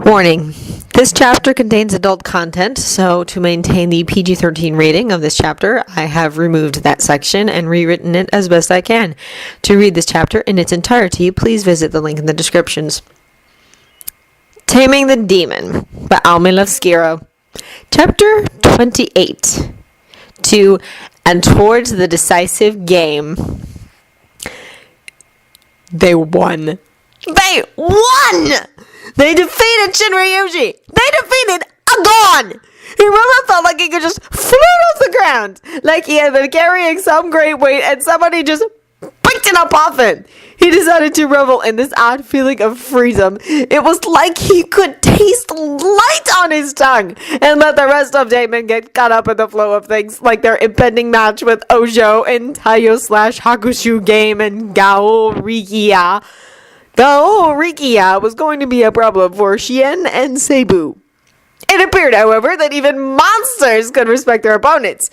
Warning. This chapter contains adult content, so to maintain the PG-13 rating of this chapter, I have removed that section and rewritten it as best I can. To read this chapter in its entirety, please visit the link in the descriptions. Taming the Demon by Almi Levskiro. Chapter 28. To and towards the decisive game. They won. They won! They defeated Shinryuji! They defeated a god! Hiruma felt like he could just float off the ground, like he had been carrying some great weight and somebody just picked it up off him. He decided to revel in this odd feeling of freedom. It was like he could taste light on his tongue and let the rest of Taming get caught up in the flow of things, like their impending match with Ojo in Taiyo/Hakushu game and Gao Rikiya. Gao Rikiya was going to be a problem for Shien and Seibu. It appeared, however, that even monsters could respect their opponents.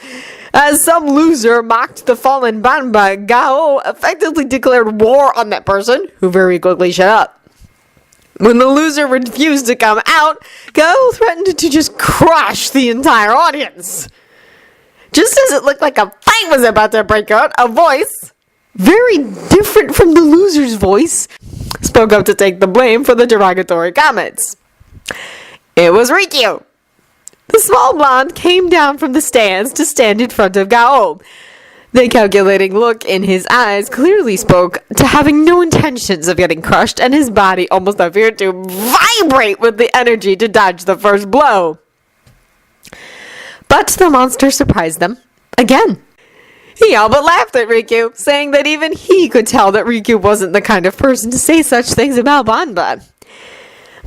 As some loser mocked the fallen Banba, Gao effectively declared war on that person, who very quickly shut up. When the loser refused to come out, Gao threatened to just crush the entire audience. Just as it looked like a fight was about to break out, a voice, very different from the loser's voice, spoke up to take the blame for the derogatory comments. It was Rikyu. The small blonde came down from the stands to stand in front of Gao. The calculating look in his eyes clearly spoke to having no intentions of getting crushed, and his body almost appeared to vibrate with the energy to dodge the first blow. But the monster surprised them again. He all but laughed at Rikyu, saying that even he could tell that Rikyu wasn't the kind of person to say such things about Banba.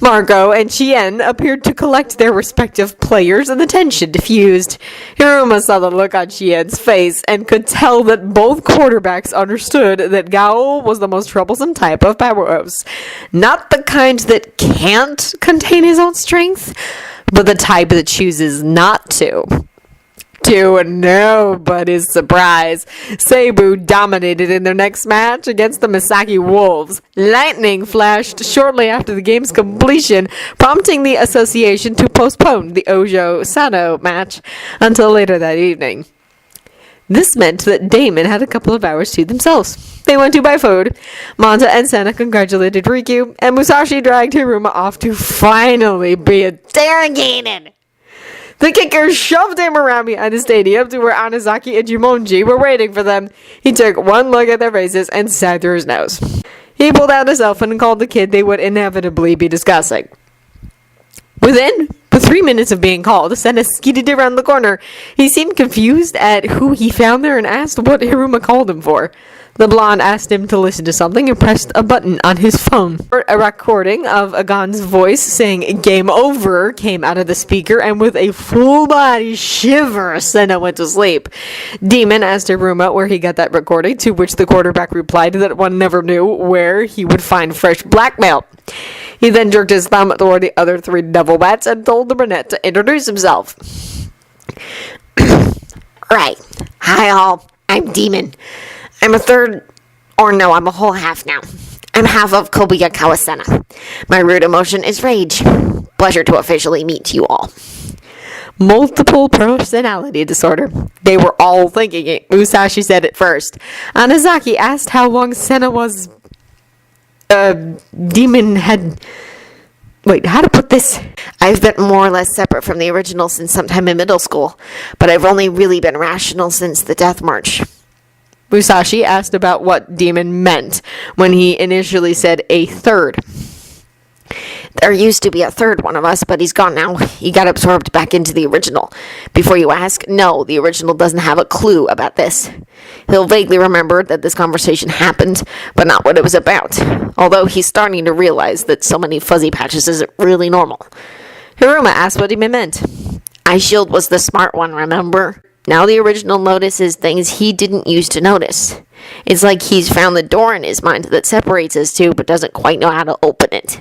Marco and Chien appeared to collect their respective players, and the tension diffused. Hiruma saw the look on Chien's face and could tell that both quarterbacks understood that Gao was the most troublesome type of powerhouse. Not the kind that can't contain his own strength, but the type that chooses not to. To nobody's surprise, Seibu dominated in their next match against the Misaki Wolves. Lightning flashed shortly after the game's completion, prompting the association to postpone the Ojo-Sano match until later that evening. This meant that Damon had a couple of hours to themselves. They went to buy food. Manta and Sena congratulated Rikyu, and Musashi dragged Hiruma off to finally be interrogated. The kicker shoved him around behind the stadium to where Anazaki and Jumonji were waiting for them. He took one look at their faces and sighed through his nose. He pulled out his cell phone and called the kid they would inevitably be discussing. Within the 3 minutes of being called, Sena skidded around the corner. He seemed confused at who he found there and asked what Hiruma called him for. The blonde asked him to listen to something and pressed a button on his phone. A recording of Agon's voice saying "Game Over" came out of the speaker, and with a full-body shiver, Sena went to sleep. Demon asked Hiruma where he got that recording, to which the quarterback replied that one never knew where he would find fresh blackmail. He then jerked his thumb toward the other three devil bats and told the brunette to introduce himself. Right. Hi all. I'm Demon. I'm I'm a whole half now. I'm half of Kobuya Kawasena. My root emotion is rage. Pleasure to officially meet you all. Multiple personality disorder. They were all thinking it. Musashi said it first. Anazaki asked how long Sena was... Demon had... Wait, how to put this? I've been more or less separate from the original since sometime in middle school, but I've only really been rational since the Death March. Musashi asked about what Demon meant when he initially said a third. There used to be a third one of us, but he's gone now. He got absorbed back into the original. Before you ask, no, the original doesn't have a clue about this. He'll vaguely remember that this conversation happened, but not what it was about. Although he's starting to realize that so many fuzzy patches isn't really normal. Hiruma asked what Demon meant. Eyeshield was the smart one, remember? Now the original notices things he didn't used to notice. It's like he's found the door in his mind that separates us two, but doesn't quite know how to open it.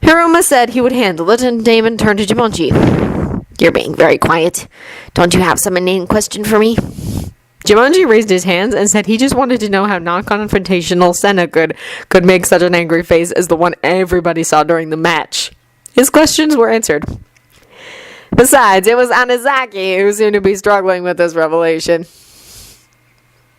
Hiruma said he would handle it, and Damon turned to Jumonji. You're being very quiet. Don't you have some inane question for me? Jumonji raised his hands and said he just wanted to know how non-confrontational Sena could make such an angry face as the one everybody saw during the match. His questions were answered. Besides, it was Anazaki who seemed to be struggling with this revelation.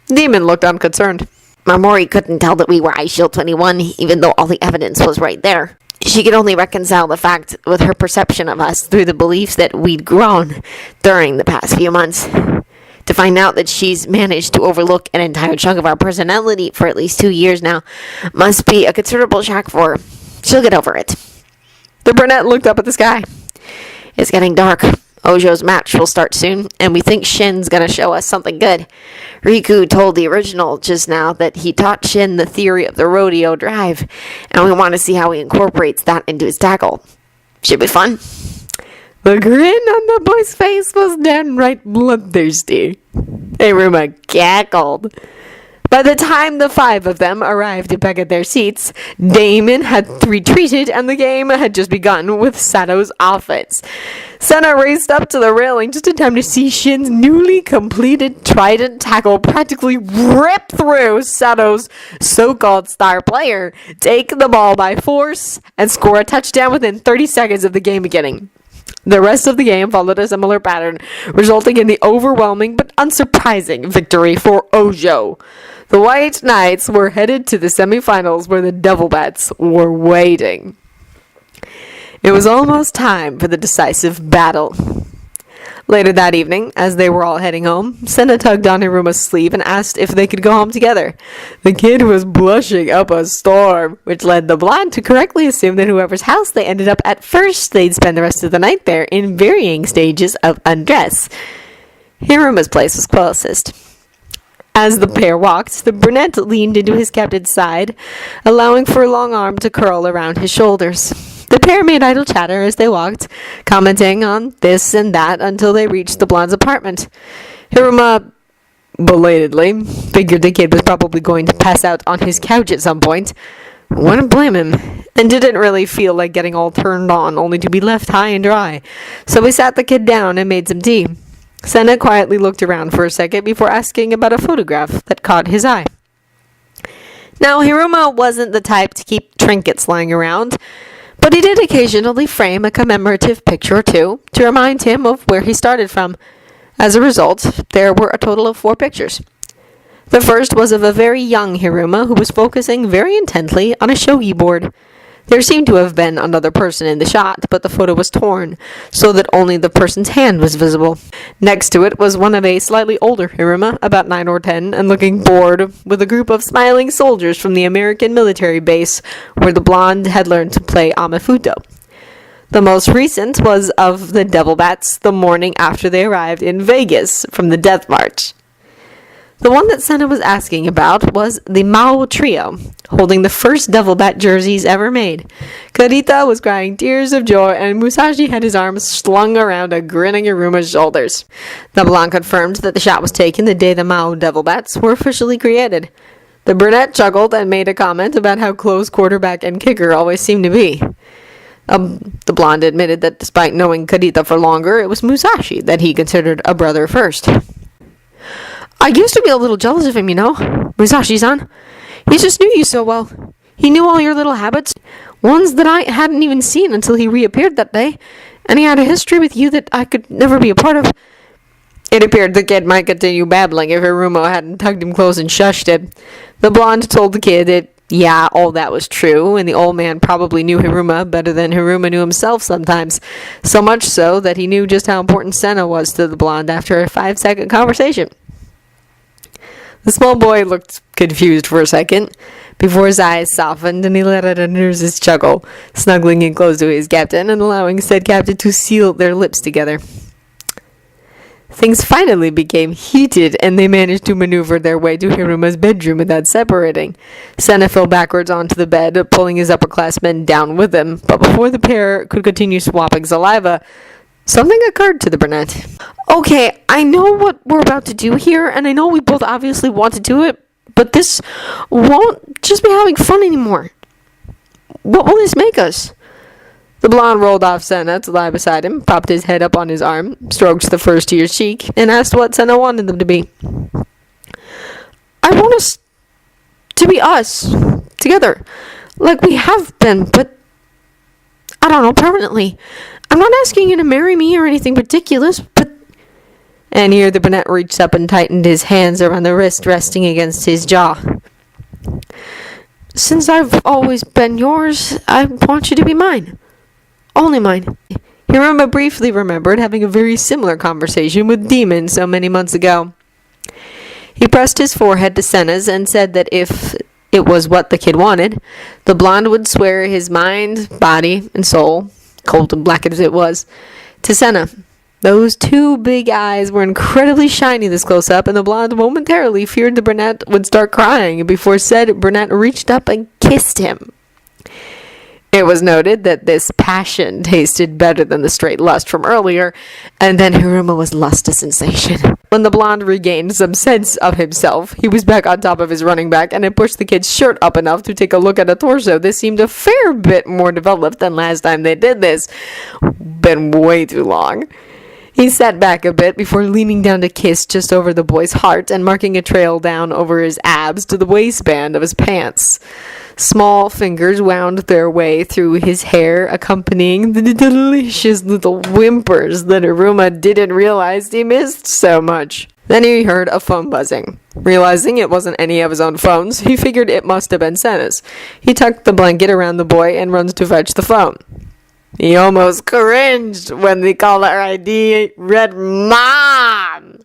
Demon looked unconcerned. Mamori couldn't tell that we were Ice Shield 21, even though all the evidence was right there. She could only reconcile the fact with her perception of us through the beliefs that we'd grown during the past few months. To find out that she's managed to overlook an entire chunk of our personality for at least 2 years now must be a considerable shock for her. She'll get over it. The brunette looked up at the sky. It's getting dark. Ojo's match will start soon, and we think Shin's gonna show us something good. Riku told the original just now that he taught Shin the theory of the rodeo drive, and we want to see how he incorporates that into his tackle. Should be fun. The grin on the boy's face was downright bloodthirsty. Hiruma cackled. By the time the 5 of them arrived back at their seats, Damon had retreated and the game had just begun with Sato's offense. Sena raced up to the railing just in time to see Shin's newly completed trident tackle practically rip through Sato's so-called star player, take the ball by force, and score a touchdown within 30 seconds of the game beginning. The rest of the game followed a similar pattern, resulting in the overwhelming but unsurprising victory for Ojo. The White Knights were headed to the semifinals where the Devil Bats were waiting. It was almost time for the decisive battle. Later that evening, as they were all heading home, Sena tugged on Hiruma's sleeve and asked if they could go home together. The kid was blushing up a storm, which led the blonde to correctly assume that whoever's house they ended up at first, they'd spend the rest of the night there in varying stages of undress. Hiruma's place was closest. As the pair walked, the brunette leaned into his captain's side, allowing for a long arm to curl around his shoulders. The pair made idle chatter as they walked, commenting on this and that until they reached the blonde's apartment. Hiruma, belatedly, figured the kid was probably going to pass out on his couch at some point. Wouldn't blame him, and didn't really feel like getting all turned on only to be left high and dry. So we sat the kid down and made some tea. Sena quietly looked around for a second before asking about a photograph that caught his eye. Now, Hiruma wasn't the type to keep trinkets lying around, but he did occasionally frame a commemorative picture or two to remind him of where he started from. As a result, there were a total of 4 pictures. The first was of a very young Hiruma who was focusing very intently on a shogi board. There seemed to have been another person in the shot, but the photo was torn, so that only the person's hand was visible. Next to it was one of a slightly older Hiruma, about 9 or 10, and looking bored, with a group of smiling soldiers from the American military base, where the blonde had learned to play Amafuto. The most recent was of the Devil Bats the morning after they arrived in Vegas from the Death March. The one that Sena was asking about was the Mao Trio, holding the first Devil Bat jerseys ever made. Karita was crying tears of joy, and Musashi had his arms slung around a grinning Hiruma's shoulders. The blonde confirmed that the shot was taken the day the Mao Devil Bats were officially created. The brunette chuckled and made a comment about how close quarterback and kicker always seemed to be. The blonde admitted that despite knowing Karita for longer, it was Musashi that he considered a brother first. I used to be a little jealous of him, you know, Musashi-san. He just knew you so well. He knew all your little habits, ones that I hadn't even seen until he reappeared that day, and he had a history with you that I could never be a part of. It appeared the kid might continue babbling if Hiruma hadn't tugged him close and shushed him. The blonde told the kid that, yeah, all that was true, and the old man probably knew Hiruma better than Hiruma knew himself sometimes, so much so that he knew just how important Sena was to the blonde after a 5-second conversation. The small boy looked confused for a second, before his eyes softened and he let out a nervous chuckle, snuggling in close to his captain and allowing said captain to seal their lips together. Things finally became heated, and they managed to maneuver their way to Hiruma's bedroom without separating. Sena fell backwards onto the bed, pulling his upperclassmen down with him, but before the pair could continue swapping saliva, something occurred to the brunette. Okay, I know what we're about to do here, and I know we both obviously want to do it, but this won't just be having fun anymore. What will this make us? The blonde rolled off Sena to lie beside him, propped his head up on his arm, stroked the first to his cheek, and asked what Sena wanted them to be. I want us to be us, together, like we have been, but at Donald permanently. I'm not asking you to marry me or anything ridiculous, but... And here the brunette reached up and tightened his hands around the wrist resting against his jaw. Since I've always been yours, I want you to be mine. Only mine. Hiruma briefly remembered having a very similar conversation with Demon so many months ago. He pressed his forehead to Sena's and said that if it was what the kid wanted, the blonde would swear his mind, body, and soul, cold and black as it was, to Sena. Those two big eyes were incredibly shiny this close up, and the blonde momentarily feared the brunette would start crying before said brunette reached up and kissed him. It was noted that this passion tasted better than the straight lust from earlier, and then Hiruma was lust a sensation. When the blonde regained some sense of himself, he was back on top of his running back and had pushed the kid's shirt up enough to take a look at a torso. This seemed a fair bit more developed than last time they did this. Been way too long. He sat back a bit before leaning down to kiss just over the boy's heart and marking a trail down over his abs to the waistband of his pants. Small fingers wound their way through his hair, accompanying the delicious little whimpers that Hiruma didn't realize he missed so much. Then he heard a phone buzzing. Realizing it wasn't any of his own phones, he figured it must have been Sena's. He tucked the blanket around the boy and runs to fetch the phone. He almost cringed when the caller ID read Mom.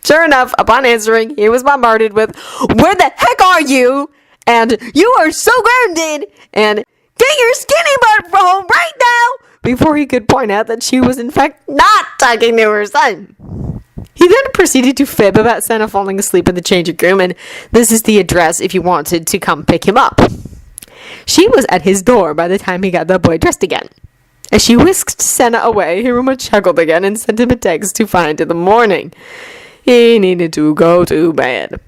Sure enough, upon answering, he was bombarded with, "Where the heck are you?" And "You are so grounded!" And "Get your skinny butt home right now!" before he could point out that she was in fact not talking to her son. He then proceeded to fib about Sena falling asleep in the changing room, and this is the address if you wanted to come pick him up. She was at his door by the time he got the boy dressed again. As she whisked Sena away, Hiruma chuckled again and sent him a text to find in the morning. He needed to go to bed.